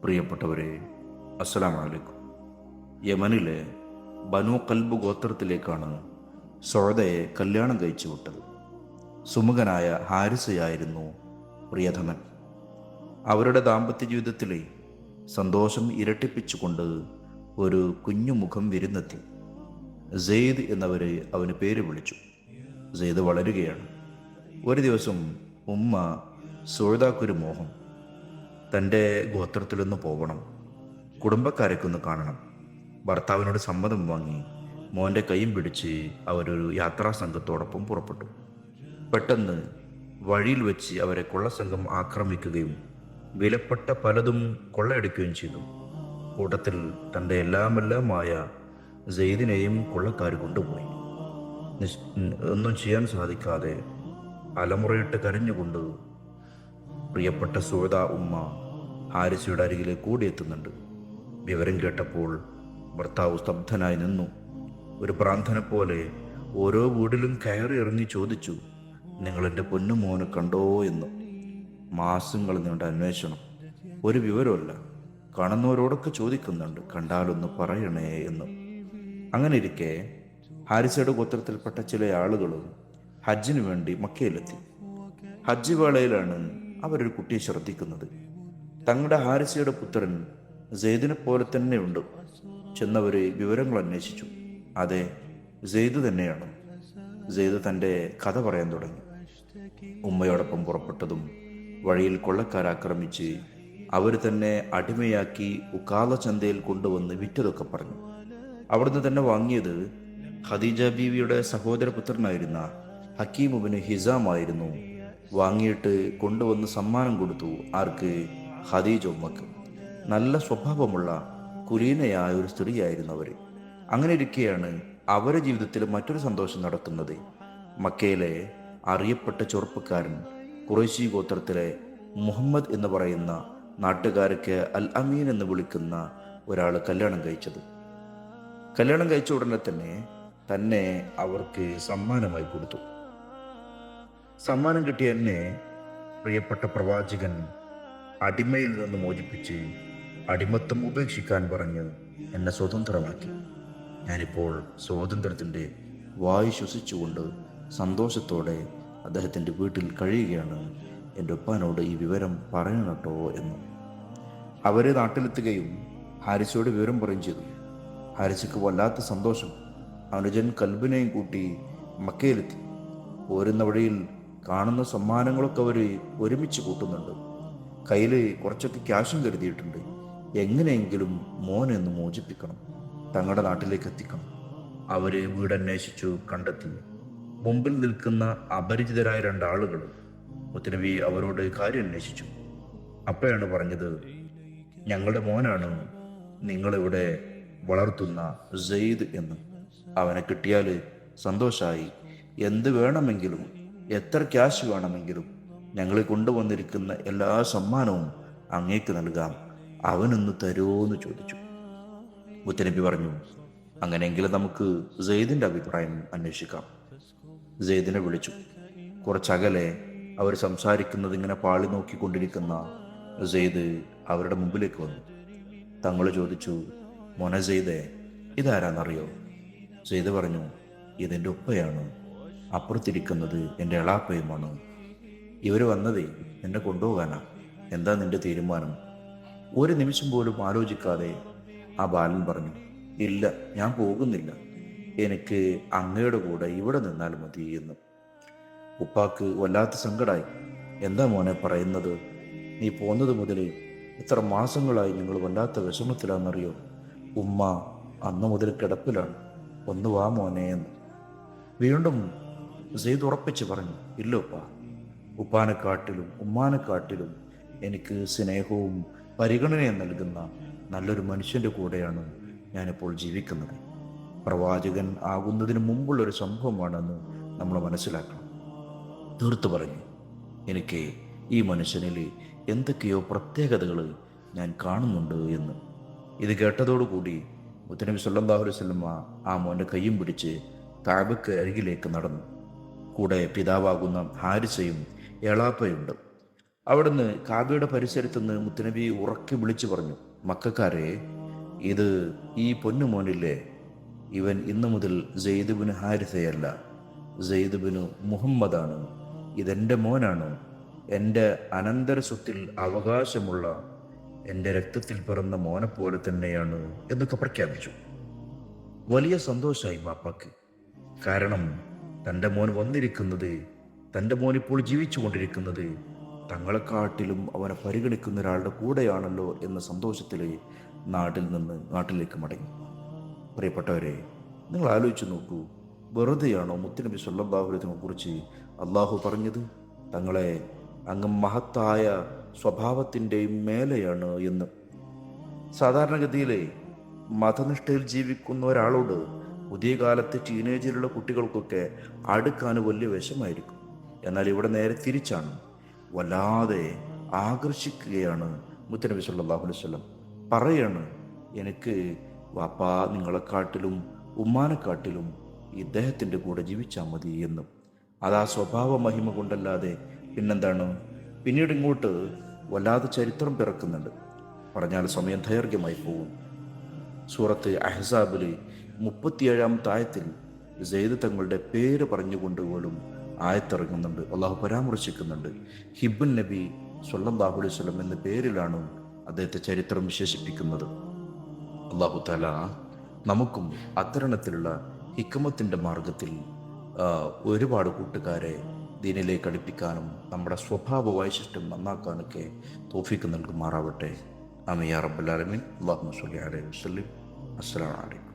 പ്രിയപ്പെട്ടവരെ, അസ്സലാമു അലൈക്കും. യമനിലെ ബനു കൽബ് ഗോത്രത്തിലേക്കാണ് സൗദയെ കല്യാണം കഴിച്ചു വിട്ടത്. സുമുഖനായ ഹാരിസയായിരുന്നു പ്രിയതമൻ. അവരുടെ ദാമ്പത്യ ജീവിതത്തിലെ സന്തോഷം ഇരട്ടിപ്പിച്ചുകൊണ്ട് ഒരു കുഞ്ഞുമുഖം വിരുന്നെത്തി. സെയ്ദ് എന്നവരെ അവന് പേര് വിളിച്ചു. സെയ്ദ് വളരുകയാണ്. ഒരു ദിവസം ഉമ്മ സൗദാക്കൊരു മോഹം, തൻ്റെ ഗോത്രത്തിലൊന്ന് പോകണം, കുടുംബക്കാരൊക്കെ കാണണം. ഭർത്താവിനോട് സമ്മതം വാങ്ങി മോൻ്റെ കൈയും പിടിച്ച് അവരൊരു യാത്രാ സംഘത്തോടൊപ്പം പുറപ്പെട്ടു. പെട്ടെന്ന് വഴിയിൽ വെച്ച് അവരെ കൊള്ളസംഘം ആക്രമിക്കുകയും വിലപ്പെട്ട പലതും കൊള്ളയടിക്കുകയും ചെയ്തു. കൂട്ടത്തിൽ തൻ്റെ എല്ലാമെല്ലാമായ സെയ്ദിനെയും കൊള്ളക്കാർ കൊണ്ടുപോയി. ഒന്നും ചെയ്യാൻ സാധിക്കാതെ അലമുറയിട്ട് കരഞ്ഞുകൊണ്ട് പ്രിയപ്പെട്ട സൗദ ഉമ്മ ഹാരിസയുടെ അരികിലേക്ക് കൂടിയെത്തുന്നുണ്ട്. വിവരം കേട്ടപ്പോൾ ഭർത്താവ് സ്തബ്ധനായി നിന്നു. ഒരു ഭ്രാന്തനെ പോലെ ഓരോ വീടിലും കയറി ഇറങ്ങി ചോദിച്ചു, നിങ്ങളെൻ്റെ പൊന്നുമോനെ കണ്ടോ എന്ന്. മാസങ്ങൾ നീണ്ട അന്വേഷണം, ഒരു വിവരമല്ല. കാണുന്നവരോടൊക്കെ ചോദിക്കുന്നുണ്ട്, കണ്ടാലൊന്ന് പറയണേ എന്ന്. അങ്ങനെ ഇരിക്കെ ഹാരിസയുടെ ഗോത്രത്തിൽപ്പെട്ട ചില ആളുകളും ഹജ്ജിന് വേണ്ടി മക്കയിലെത്തി. ഹജ്ജ് വേളയിലാണ് അവരൊരു കുട്ടിയെ ശ്രദ്ധിക്കുന്നത്. തങ്ങളുടെ ഹാരിസയുടെ പുത്രൻ സെയ്ദിനെ പോലെ തന്നെയുണ്ട്. ചെന്നവര് വിവരങ്ങൾ അന്വേഷിച്ചു. അതെ, സെയ്ദ് തന്നെയാണ്. സെയ്ദ് തൻ്റെ കഥ പറയാൻ തുടങ്ങി. ഉമ്മയോടൊപ്പം പുറപ്പെട്ടതും വഴിയിൽ കൊള്ളക്കാരാക്രമിച്ച് അവർ തന്നെ അടിമയാക്കി ഉക്കാല ചന്തയിൽ കൊണ്ടുവന്ന് വിറ്റതൊക്കെ പറഞ്ഞു. അവിടുന്ന് തന്നെ വാങ്ങിയത് ഖദീജ ബീവിയുടെ സഹോദരപുത്രനായിരുന്ന ഹക്കീമുബിന് ഹിസാമായിരുന്നു. വാങ്ങിയിട്ട് കൊണ്ടുവന്ന് സമ്മാനം കൊടുത്തു. ആർക്ക്? ഖദീജ ഉമ്മക്ക്. നല്ല സ്വഭാവമുള്ള കുലീനയായ ഒരു സ്ത്രീയായിരുന്നു അവർ. അങ്ങനെ ഇരിക്കെയാണ് അവരുടെ ജീവിതത്തിൽ മറ്റൊരു സന്തോഷം നടക്കുന്നത്. മക്കയിലെ അറിയപ്പെട്ട ചെറുപ്പക്കാരൻ, ഖുറൈശി ഗോത്രത്തിലെ മുഹമ്മദ് എന്ന് പറയുന്ന നാട്ടുകാർക്ക് അൽ അമീൻ എന്ന് വിളിക്കുന്ന ഒരാൾ കല്യാണം കഴിച്ചത്. കല്യാണം കഴിച്ച ഉടനെ തന്നെ അവർക്ക് സമ്മാനമായി കൊടുത്തു. സമ്മാനം കിട്ടിയ എന്നെ പ്രിയപ്പെട്ട പ്രവാചകൻ അടിമയിൽ നിന്ന് മോചിപ്പിച്ച് അടിമത്തം ഉപേക്ഷിക്കാൻ പറഞ്ഞ് എന്നെ സ്വതന്ത്രമാക്കി. ഞാനിപ്പോൾ സ്വാതന്ത്ര്യത്തിൻ്റെ വായു ശ്വസിച്ചുകൊണ്ട് സന്തോഷത്തോടെ അദ്ദേഹത്തിൻ്റെ വീട്ടിൽ കഴിയുകയാണ്. എൻ്റെ ഉപ്പാനോട് ഈ വിവരം പറയണം കേട്ടോ എന്ന്. അവർ നാട്ടിലെത്തുകയും ഹാരിസയോട് വിവരം പറയും ചെയ്തു. ഹാരിസയ്ക്ക് വല്ലാത്ത സന്തോഷം. അനുജൻ കൽബിനെയും കൂട്ടി മക്കയിലെത്തി. പോരുന്ന വഴിയിൽ കാണുന്ന സമ്മാനങ്ങളൊക്കെ അവർ ഒരുമിച്ച് കൂട്ടുന്നുണ്ട്. കയ്യിൽ കുറച്ചൊക്കെ ക്യാഷും കരുതിയിട്ടുണ്ട്. എങ്ങനെയെങ്കിലും മോനെ ഒന്ന് മോചിപ്പിക്കണം, തങ്ങളുടെ നാട്ടിലേക്ക് എത്തിക്കണം. അവർ വീടന്വേഷിച്ചു കണ്ടെത്തി. മുമ്പിൽ നിൽക്കുന്ന അപരിചിതരായ രണ്ടാളുകൾ. മുത്തനബി അവരോട് കാര്യം അന്വേഷിച്ചു. അപ്പോഴാണ് പറഞ്ഞത്, ഞങ്ങളുടെ മോനാണ് നിങ്ങളിവിടെ വളർത്തുന്ന സെയ്ദ് എന്ന്. അവനെ കിട്ടിയാൽ സന്തോഷമായി. എന്ത് വേണമെങ്കിലും, എത്ര ക്യാഷ് വേണമെങ്കിലും, ഞങ്ങൾ കൊണ്ടുവന്നിരിക്കുന്ന എല്ലാ സമ്മാനവും അങ്ങേക്ക് നൽകാം. അവനൊന്ന് തരുമോ എന്ന് ചോദിച്ചു. മുത്തനബി പറഞ്ഞു, അങ്ങനെയെങ്കിൽ നമുക്ക് സെയ്ദിൻ്റെ അഭിപ്രായം അന്വേഷിക്കാം. സെയ്ദിനെ വിളിച്ചു. കുറച്ചകലെ അവർ സംസാരിക്കുന്നത് ഇങ്ങനെ പാളി നോക്കിക്കൊണ്ടിരിക്കുന്ന സെയ്ദ് അവരുടെ മുമ്പിലേക്ക് വന്നു. തങ്ങൾ ചോദിച്ചു, മോനെ സെയ്ദേ, ഇതാരാന്നറിയോ? സെയ്ദ് പറഞ്ഞു, ഇതെൻ്റെ ഉപ്പയാണ്. അപ്പുറത്തിരിക്കുന്നത് എൻ്റെ എളാപ്പയുമാണ്. ഇവർ വന്നതേ എന്നെ കൊണ്ടുപോകാനാ. എന്താ നിന്റെ തീരുമാനം? ഒരു നിമിഷം പോലും ആലോചിക്കാതെ ആ ബാലൻ പറഞ്ഞു, ഇല്ല, ഞാൻ പോകുന്നില്ല. എനിക്ക് അങ്ങയുടെ കൂടെ ഇവിടെ നിന്നാൽ മതി എന്ന്. ഉപ്പാക്ക് വല്ലാത്ത സങ്കടമായി. എന്താ മോനെ പറയുന്നത്? നീ പോന്നത് മുതൽ ഇത്ര മാസങ്ങളായി ഞങ്ങൾ വല്ലാത്ത വിഷമത്തിലാണെന്നറിയോ? ഉമ്മ അന്ന് മുതൽ കിടപ്പിലാണ്. ഒന്ന് വാ മോനെ എന്ന്. വീണ്ടും സെയ്ദ് ഉറപ്പിച്ച് പറഞ്ഞു, ഇല്ല ഉപ്പ, ഉപ്പാനെക്കാട്ടിലും ഉമ്മാനെക്കാട്ടിലും എനിക്ക് സ്നേഹവും പരിഗണനയും നൽകുന്ന നല്ലൊരു മനുഷ്യൻ്റെ കൂടെയാണ് ഞാനിപ്പോൾ ജീവിക്കുന്നത്. പ്രവാചകൻ ആകുന്നതിന് മുമ്പുള്ളൊരു സംഭവമാണെന്ന് നമ്മൾ മനസ്സിലാക്കണം. തീർത്തു പറഞ്ഞു, എനിക്ക് ഈ മനുഷ്യനിൽ എന്തൊക്കെയോ പ്രത്യേകതകൾ ഞാൻ കാണുന്നുണ്ട് എന്ന്. ഇത് കേട്ടതോടുകൂടി മുത്തനബി സല്ലല്ലാഹു അലൈഹി വസല്ലം ആ മോൻ്റെ കയ്യും പിടിച്ച് കഅബയ്ക്ക് അരികിലേക്ക് നടന്നു. കൂടെ പിതാവാകുന്ന ഹാരിസയും എളാപ്പയുണ്ട്. അവിടുന്ന് കാബയുടെ പരിസരത്ത് നിന്ന് മുത്തുനബി ഉറക്കി വിളിച്ചു പറഞ്ഞു, മക്കക്കാരെ, ഇത് ഈ പൊന്നുമോനില്ലേ, ഇവൻ ഇന്നു മുതൽ സെയ്ദ് ബിൻ ഹാരിസയല്ല, സെയ്ദ് ബിൻ മുഹമ്മദാണ്. ഇതെൻ്റെ മോനാണ്. എൻ്റെ അനന്തര സ്വത്തിൽ അവകാശമുള്ള എൻ്റെ രക്തത്തിൽ പിറന്ന മോനെപ്പോലെ തന്നെയാണ് എന്നൊക്കെ പ്രഖ്യാപിച്ചു. വലിയ സന്തോഷമായി ബാപ്പാക്ക്. കാരണം തൻ്റെ മോൻ വന്നിരിക്കുന്നത്, തൻ്റെ മോൻ ഇപ്പോൾ ജീവിച്ചു കൊണ്ടിരിക്കുന്നത് തങ്ങളെക്കാട്ടിലും അവനെ പരിഗണിക്കുന്ന ഒരാളുടെ കൂടെയാണല്ലോ എന്ന സന്തോഷത്തിൽ നാട്ടിലേക്ക് മടങ്ങി. പ്രിയപ്പെട്ടവരെ, നിങ്ങൾ ആലോചിച്ച് നോക്കൂ, വെറുതെയാണോ മുത്തുനബി സല്ലല്ലാഹു അലൈഹി വസല്ലമയെ കുറിച്ച് അള്ളാഹു പറഞ്ഞത് തങ്ങളെ അങ്ങ് മഹത്തായ സ്വഭാവത്തിൻ്റെയും മേലെയാണ് എന്ന്? സാധാരണഗതിയിലെ മതനിഷ്ഠയിൽ ജീവിക്കുന്ന ഒരാളോട് പുതിയ കാലത്തെ ടീനേജിലുള്ള കുട്ടികൾക്കൊക്കെ അടുക്കാൻ വലിയ വിഷമായിരിക്കും. എന്നാൽ ഇവിടെ നേരെ തിരിച്ചാണ്. വല്ലാതെ ആകർഷിക്കുകയാണ് മുത്തുനബി സല്ലല്ലാഹു അലൈഹി വസല്ലം. പറയാണ്, എനിക്ക് വാപ്പാ നിങ്ങളെക്കാട്ടിലും ഉമ്മാനെക്കാട്ടിലും ഇദ്ദേഹത്തിൻ്റെ കൂടെ ജീവിച്ചാൽ മതി എന്ന്. അത് ആ സ്വഭാവ മഹിമ കൊണ്ടല്ലാതെ പിന്നെന്താണ്? പിന്നീട് ഇങ്ങോട്ട് വല്ലാതെ ചരിത്രം പിറക്കുന്നുണ്ട്. പറഞ്ഞാൽ സമയം ദൈർഘ്യമായി പോകും. സൂറത്ത് അഹ്സാബിൽ 37-ാമത്തെ ആയത്തിൽ സെയ്ദ് തങ്ങളുടെ പേര് പറഞ്ഞുകൊണ്ട് പോലും ആയത്തിറങ്ങുന്നുണ്ട്. അള്ളാഹു പരാമർശിക്കുന്നുണ്ട്. ഹിബ്ബുൻ നബി സല്ലല്ലാഹു അലൈഹി വസല്ലം എന്ന പേരിലാണ് അദ്ദേഹത്തെ ചരിത്രം വിശേഷിപ്പിക്കുന്നത്. അള്ളാഹു തആല നമുക്കും അത്തരണത്തിലുള്ള ഹിക്മത്തിൻ്റെ മാർഗത്തിൽ ഒരുപാട് കൂട്ടുകാരെ ദീനിലേക്ക് അടുപ്പിക്കാനും നമ്മുടെ സ്വഭാവ വൈശിഷ്ട്യം നന്നാക്കാനൊക്കെ തൗഫീഖ് നൽകുമാറാവട്ടെ. ആമീൻ യാ റബ്ബൽ ആലമീൻ. അല്ലാഹുമ്മ സ്വല്ലി അലൈഹി വസല്ലം. അസ്സലാമു അലൈക്കും.